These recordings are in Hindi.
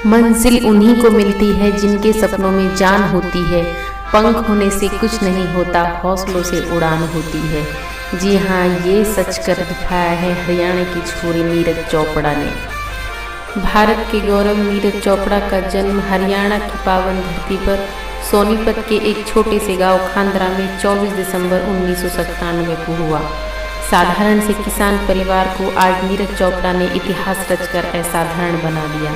मंजिल उन्हीं को मिलती है जिनके सपनों में जान होती है। पंख होने से कुछ नहीं होता, हौसलों से उड़ान होती है। जी हाँ, ये सच कर दिखाया है हरियाणा की छोरी नीरज चोपड़ा ने। भारत के गौरव नीरज चोपड़ा का जन्म हरियाणा की पावन धरती पर सोनीपत के एक छोटे से गांव खांदरा में 24 दिसंबर 1997 को हुआ। साधारण से किसान परिवार को आज नीरज चोपड़ा ने इतिहास रचकर असाधारण बना दिया।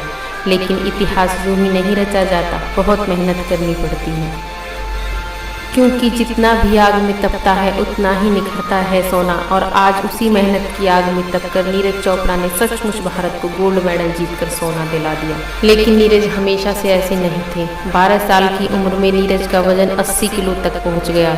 लेकिन इतिहास यूं ही नहीं रचा जाता, बहुत मेहनत करनी पड़ती है, क्योंकि जितना भी आग में तपता है उतना ही निखरता है सोना। और आज उसी मेहनत की आग में तपकर नीरज चोपड़ा ने सचमुच भारत को गोल्ड मेडल जीतकर सोना दिला दिया। लेकिन नीरज हमेशा से ऐसे नहीं थे। 12 साल की उम्र में नीरज का वजन 80 किलो तक पहुंच गया।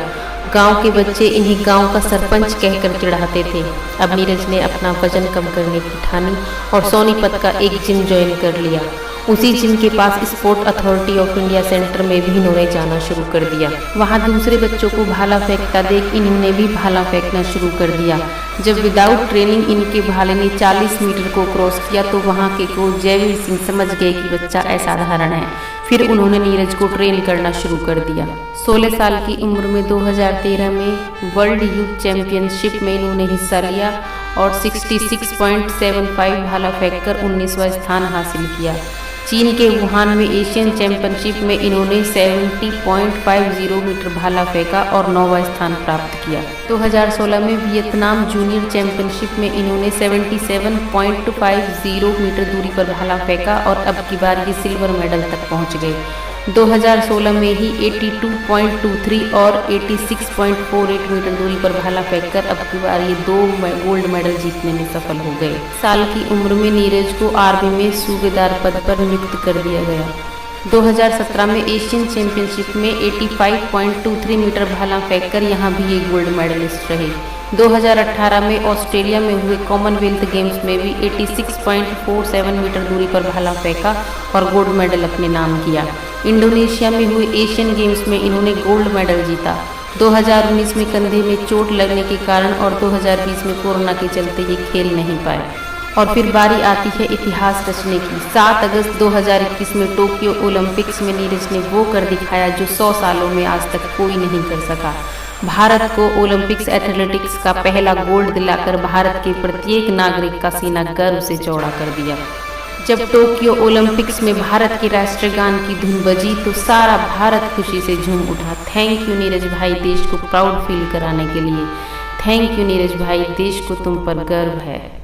गांव के बच्चे इन्हें गांव का सरपंच कहकर चिढ़ाते थे। अब नीरज ने अपना वजन कम करने की ठानी और सोनीपत का एक जिम ज्वाइन कर लिया। उसी जिम के पास sport authority of India centre में भी इन्होंने जाना शुरू कर दिया। वहां दूसरे बच्चों को भाला फेंकता देख इन्होंने भी भाला फेंकना शुरू कर दिया। जब विदाउट ट्रेनिंग इनके भाले ने 40 मीटर को क्रॉस किया तो वहां के कोच जयवीर सिंह समझ गए कि बच्चा असाधारण है। फिर उन्होंने नीरज को ट्रेन करना शुरू कर दिया। 16 साल की उम्र में 2013 में वर्ल्ड यूथ चैंपियनशिप में इन्होंने हिस्सा लिया और 66.75 भाला फेंककर 19वां स्थान हासिल किया। चीन के वुहान में एशियन चैंपियनशिप में इन्होंने 70.50 मीटर भाला फेंका और 9वां स्थान प्राप्त किया। 2016 में वियतनाम जूनियर चैंपियनशिप में इन्होंने 77.50 मीटर दूरी पर भाला फेंका और अब की बार ये सिल्वर मेडल तक पहुंच गए। 2016 में ही 82.23 और 86.48 मीटर दूरी पर भाला फेंककर अब की बार ये 2 गोल्ड मेडल जीतने में सफल हो गए। साल की उम्र में नीरज को आर्मी में सूबेदार पद पर नियुक्त कर दिया गया। 2017 में एशियन चैंपियनशिप में 85.23 मीटर भाला फेंककर यहाँ भी ये गोल्ड मेडलिस्ट रहे। 2018 में ऑस्ट्रेलिया में हुए कॉमनवेल्थ गेम्स में भी 86.47 मीटर दूरी पर भाला फेंका और गोल्ड मेडल अपने नाम किया। इंडोनेशिया में हुए एशियन गेम्स में इन्होंने गोल्ड मेडल जीता। 2019 में कंधे में चोट लगने के कारण और 2020 में कोरोना के चलते ये खेल नहीं पाए। और फिर बारी आती है इतिहास रचने की। 7 अगस्त 2021 में टोक्यो ओलंपिक्स में नीरज ने वो कर दिखाया जो 100 सालों में आज तक कोई नहीं कर सका। भारत को ओलंपिक्स एथलेटिक्स का पहला गोल्ड दिलाकर भारत के प्रत्येक नागरिक का सीना गर्व से चौड़ा कर दिया। जब टोक्यो ओलंपिक्स में भारत के राष्ट्रीय गान की धुन बजी तो सारा भारत खुशी से झूम उठा। थैंक यू नीरज भाई, देश को प्राउड फील कराने के लिए। थैंक यू नीरज भाई, देश को तुम पर गर्व है।